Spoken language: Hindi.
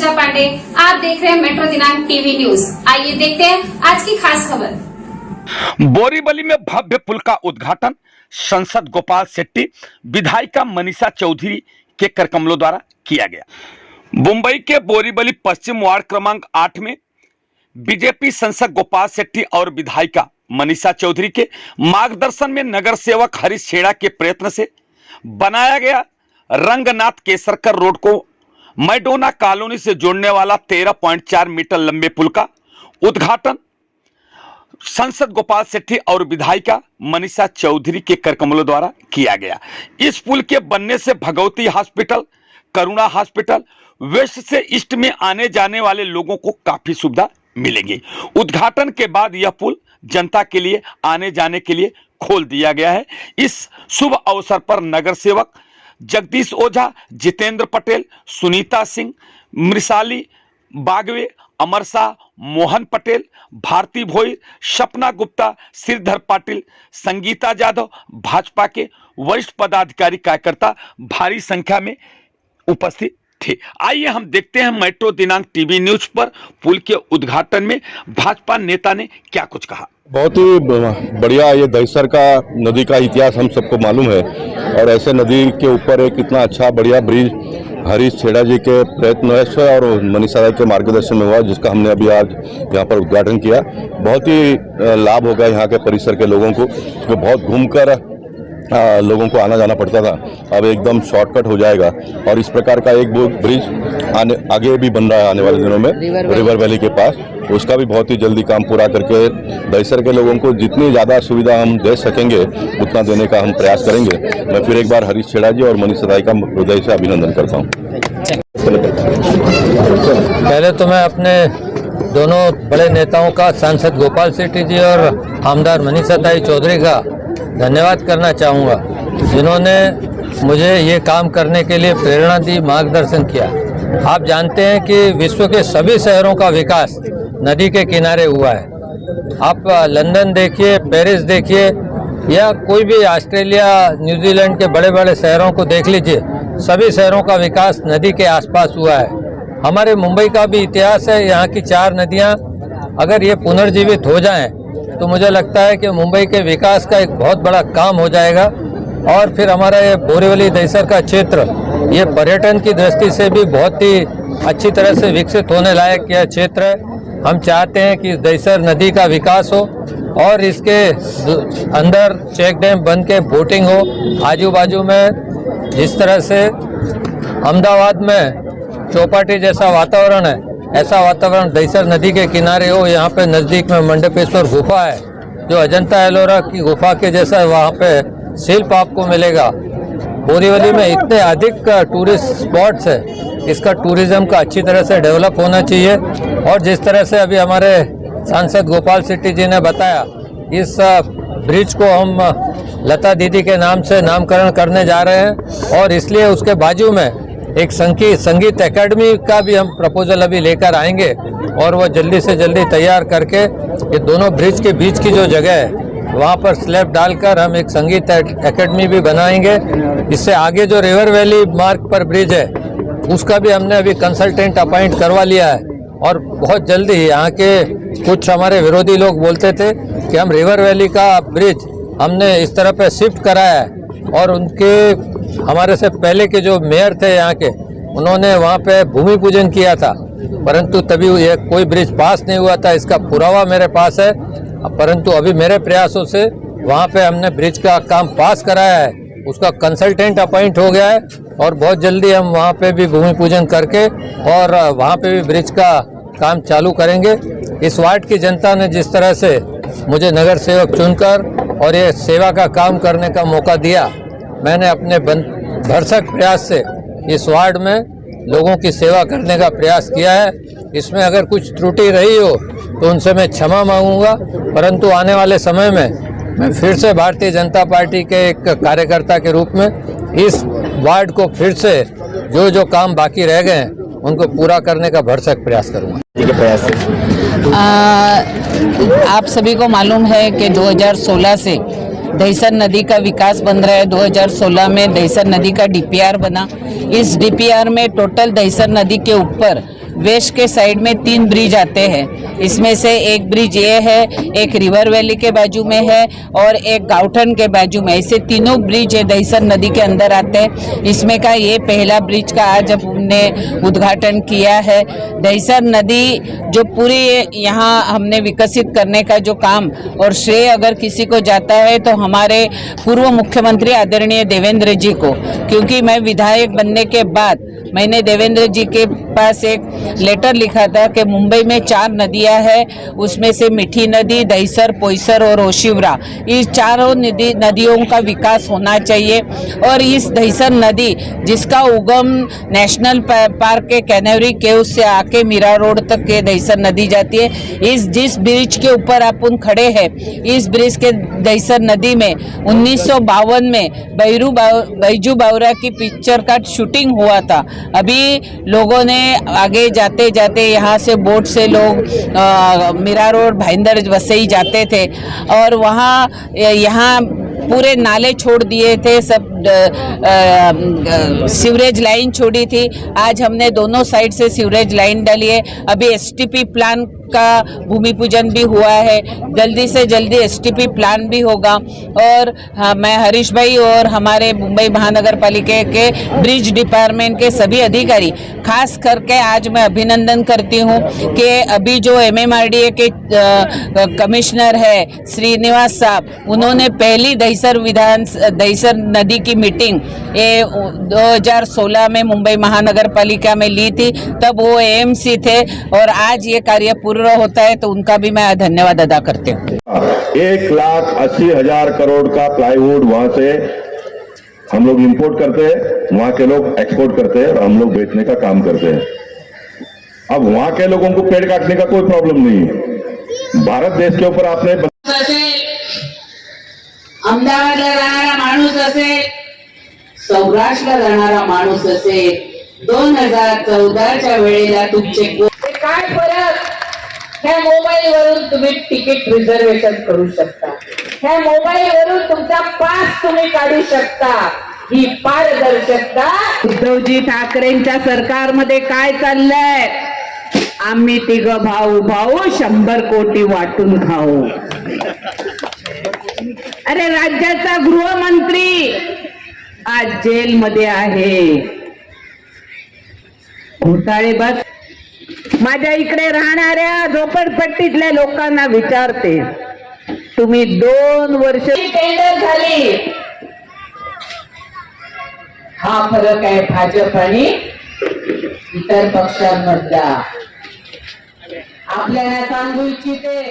पूजा पांडे। आप देख रहे हैं मेट्रो दिनांक टीवी न्यूज। आइए देखते हैं आज की खास खबर। बोरीवली में भव्य पुल का उद्घाटन सांसद गोपाल शेट्टी, विधायिका मनीषा चौधरी के करकमलों द्वारा किया गया। मुंबई के बोरीवली पश्चिम वार्ड क्रमांक 8 में बीजेपी सांसद गोपाल शेट्टी और विधायिका मनीषा चौधरी के मार्गदर्शन में नगर सेवक हरीश छेड़ा के प्रयत्न से बनाया गया रंगनाथ केसरकर रोड को मैडोना कॉलोनी से जोड़ने वाला 13.4 मीटर लंबे पुल का उद्घाटन सांसद गोपाल शेट्टी और विधायिका मनीषा चौधरी के करकमलों द्वारा किया गया। इस पुल के बनने से भगवती हॉस्पिटल, करुणा हॉस्पिटल, वेस्ट से ईस्ट में आने जाने वाले लोगों को काफी सुविधा मिलेगी। उद्घाटन के बाद यह पुल जनता के लिए आने जाने के लिए खोल दिया गया है। इस शुभ अवसर पर नगर सेवक जगदीश ओझा, जितेंद्र पटेल, सुनीता सिंह, मृषाली बागवे, अमर शाह, मोहन पटेल, भारती भोई, सपना गुप्ता, श्रीधर पाटिल, संगीता यादव, भाजपा के वरिष्ठ पदाधिकारी कार्यकर्ता भारी संख्या में उपस्थित थे। आइए हम देखते हैं मेट्रो दिनांक टीवी न्यूज पर पुल के उद्घाटन में भाजपा नेता ने क्या कुछ कहा। बहुत ही बढ़िया, ये दहिसर का नदी का इतिहास हम सबको मालूम है और ऐसे नदी के ऊपर एक इतना अच्छा बढ़िया ब्रिज हरीश छेड़ा जी के प्रयत्न से और मनीषा के मार्गदर्शन में हुआ, जिसका हमने अभी आज यहाँ पर उद्घाटन किया। बहुत ही लाभ होगा यहाँ के परिसर के लोगों को, जो बहुत घूमकर लोगों को आना जाना पड़ता था, अब एकदम शॉर्टकट हो जाएगा। और इस प्रकार का एक ब्रिज आगे भी बन रहा है आने वाले दिनों में रिवर वैली के पास, उसका भी बहुत ही जल्दी काम पूरा करके दहिसर के लोगों को जितनी ज़्यादा सुविधा हम दे सकेंगे उतना देने का हम प्रयास करेंगे। मैं फिर एक बार हरीश छेड़ा जी और मनीषा दाई का हृदय से अभिनंदन करता हूँ। पहले तो मैं अपने दोनों बड़े नेताओं का, सांसद गोपाल शेट्टी जी और आमदार मनीषा दाई चौधरी का धन्यवाद करना चाहूँगा, जिन्होंने मुझे ये काम करने के लिए प्रेरणा दी, मार्गदर्शन किया। आप जानते हैं कि विश्व के सभी शहरों का विकास नदी के किनारे हुआ है। आप लंदन देखिए, पेरिस देखिए या कोई भी ऑस्ट्रेलिया, न्यूजीलैंड के बड़े बड़े शहरों को देख लीजिए, सभी शहरों का विकास नदी के आसपास हुआ है। हमारे मुंबई का भी इतिहास है। यहाँ की 4 नदियाँ अगर ये पुनर्जीवित हो जाएं तो मुझे लगता है कि मुंबई के विकास का एक बहुत बड़ा काम हो जाएगा। और फिर हमारा ये बोरीवली दहिसर का क्षेत्र, ये पर्यटन की दृष्टि से भी बहुत ही अच्छी तरह से विकसित होने लायक यह क्षेत्र है। हम चाहते हैं कि दहिसर नदी का विकास हो और इसके अंदर चेक डैम बन के बोटिंग हो। आजू बाजू में जिस तरह से अहमदाबाद में चौपाटी जैसा वातावरण है, ऐसा वातावरण दहिसर नदी के किनारे हो। यहाँ पे नज़दीक में मंडपेश्वर गुफा है, जो अजंता एलोरा की गुफा के जैसा है, वहाँ पे शिल्प आपको मिलेगा। बोरीवली में इतने अधिक टूरिस्ट स्पॉट्स है, इसका टूरिज्म का अच्छी तरह से डेवलप होना चाहिए। और जिस तरह से अभी हमारे सांसद गोपाल शेट्टी जी ने बताया, इस ब्रिज को हम लता दीदी के नाम से नामकरण करने जा रहे हैं और इसलिए उसके बाजू में एक संगीत एकेडमी का भी हम प्रपोजल अभी लेकर आएंगे और वो जल्दी से जल्दी तैयार करके ये दोनों ब्रिज के बीच की जो जगह है वहाँ पर स्लैब डालकर हम एक संगीत एकेडमी भी बनाएंगे। इससे आगे जो रिवर वैली मार्ग पर ब्रिज है उसका भी हमने अभी कंसल्टेंट अपॉइंट करवा लिया है और बहुत जल्दी यहाँ के कुछ हमारे विरोधी लोग बोलते थे कि हम रिवर वैली का ब्रिज हमने इस तरह पे शिफ्ट कराया है और उनके हमारे से पहले के जो मेयर थे यहाँ के, उन्होंने वहाँ पे भूमि पूजन किया था, परंतु तभी ये कोई ब्रिज पास नहीं हुआ था। इसका पुरावा मेरे पास है, परंतु अभी मेरे प्रयासों से वहाँ पे हमने ब्रिज का काम पास कराया है, उसका कंसल्टेंट अपॉइंट हो गया है और बहुत जल्दी हम वहाँ पे भी भूमि पूजन करके और वहाँ पे भी ब्रिज का काम चालू करेंगे। इस वार्ड की जनता ने जिस तरह से मुझे नगर सेवक चुनकर और ये सेवा का काम करने का मौका दिया, मैंने अपने भरसक प्रयास से इस वार्ड में लोगों की सेवा करने का प्रयास किया है। इसमें अगर कुछ त्रुटि रही हो तो उनसे मैं क्षमा मांगूंगा, परंतु आने वाले समय में मैं फिर से भारतीय जनता पार्टी के एक कार्यकर्ता के रूप में इस वार्ड को फिर से जो काम बाकी रह गए हैं उनको पूरा करने का भरसक प्रयास करूंगा। आप सभी को मालूम है कि 2016 से दहिसर नदी का विकास बन रहा है। 2016 में दहिसर नदी का डीपीआर बना। इस डीपीआर में टोटल दहिसर नदी के ऊपर वेस्ट के साइड में 3 ब्रिज आते हैं। इसमें से एक ब्रिज ये है, एक रिवर वैली के बाजू में है और एक गाउठन के बाजू में। ऐसे तीनों ब्रिज है दहिसर नदी के अंदर आते हैं। इसमें का ये पहला ब्रिज का आज हमने उद्घाटन किया है। दहिसर नदी जो पूरी यहाँ हमने विकसित करने का जो काम और श्रेय अगर किसी को जाता है तो हमारे पूर्व मुख्यमंत्री आदरणीय देवेंद्र जी को, क्योंकि मैं विधायक बनने के बाद मैंने देवेंद्र जी के पास एक लेटर लिखा था कि मुंबई में 4 नदियां हैं, उसमें से मीठी नदी, दहिसर, पोईसर और ओशिवरा, इस चारों नदियों का विकास होना चाहिए। और इस दहिसर नदी जिसका उगम नेशनल पार्क के कैनेवरी केव से आके मीरा रोड तक के दहिसर नदी जाती है। इस जिस ब्रिज के ऊपर अपन खड़े हैं, इस ब्रिज के दहिसर नदी में 1952 में बैजू बावरा की पिक्चर का शूटिंग हुआ था। अभी लोगों ने आगे जाते जाते यहाँ से बोट से लोग मीरा रोड, भाईंदर, वसई जाते थे और वहाँ यहाँ पूरे नाले छोड़ दिए थे, सब सीवरेज लाइन छोड़ी थी। आज हमने दोनों साइड से सीवरेज लाइन डाली है। अभी एसटीपी प्लान का भूमि पूजन भी हुआ है, जल्दी से जल्दी एसटीपी प्लान भी होगा। और मैं हरीश भाई और हमारे मुंबई महानगर पालिका के ब्रिज डिपार्टमेंट के सभी अधिकारी, खास करके आज मैं अभिनंदन करती हूँ कि अभी जो MMRDA के कमिश्नर है श्रीनिवास साहब, उन्होंने पहली दहिसर नदी की मीटिंग 2016 में मुंबई महानगर पालिका में ली थी, तब वो AMC थे और आज ये कार्य पूर्ण होता है, तो उनका भी मैं धन्यवाद अदा करती हूँ। 1,80,000 करोड़ का प्लाईवुड वहां से हम लोग इंपोर्ट करते हैं, वहां के लोग एक्सपोर्ट करते हैं और हम लोग बेचने का काम करते हैं। अब वहां के लोगों को पेड़ काटने का कोई प्रॉब्लम नहीं है। भारत देश के ऊपर आपने अहमदाबादला राहणारा माणूस असेल, सौराष्ट्रला राहणारा माणूस असेल, 2014च्या वेळेला तुमचे काय फरक? ह्या मोबाईलवरून तुम्ही तिकीट रिझर्वेशन करू शकता, ह्या मोबाईलवरून तुमचा पास तुम्ही काढू शकता। ही पारदर्शकता उद्धवजी ठाकरेंच्या सरकारमध्ये काय चाललंय? आम्ही तिघ भाऊ 100 कोटी वाटून खाऊ। अरे राज्याचा गृहमंत्री आज जेलमध्ये आहे। घोटाळे बस माझ्या इकडे राहणाऱ्या झोपडपट्टीतल्या लोकांना विचारते, तुम्ही 2 वर्ष टेंडर झाली, हा फरक आहे भाजप आणि इतर पक्षांमधला। आपल्याला सांगू इच्छिते